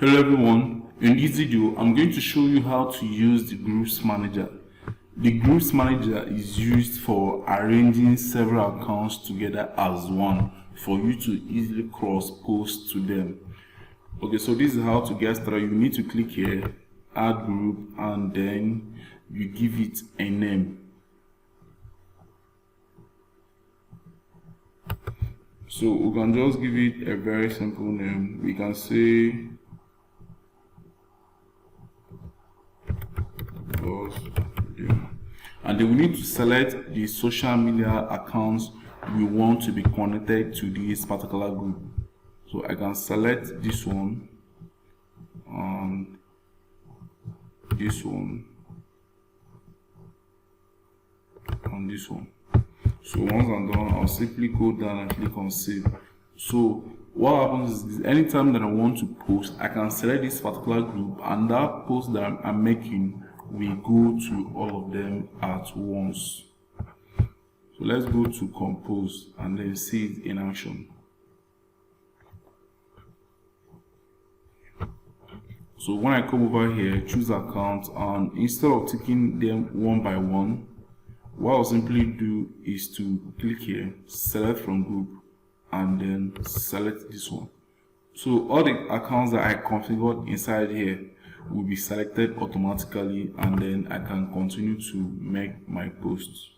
Hello everyone, in this video I'm going to show you how to use the Groups Manager. The Groups Manager is used for arranging several accounts together as one for you to easily cross post to them. Okay, so this is how to get started. You need to click here, add group, and then you give it a name. So we can just give it a very simple name. We can say and then we need to select the social media accounts we want to be connected to this particular group. So I can select this one and this one and this one. So once I'm done, I'll simply go down and click on save. So what happens is anytime that I want to post, I can select this particular group and that post that I'm making will go to all of them at once. So let's go to compose and then see it in action. So when I come over here, choose account, and instead of taking them one by one, what I'll simply do is to click here, select from group, and then select this one. So all the accounts that I configured inside here will be selected automatically, and then I can continue to make my posts.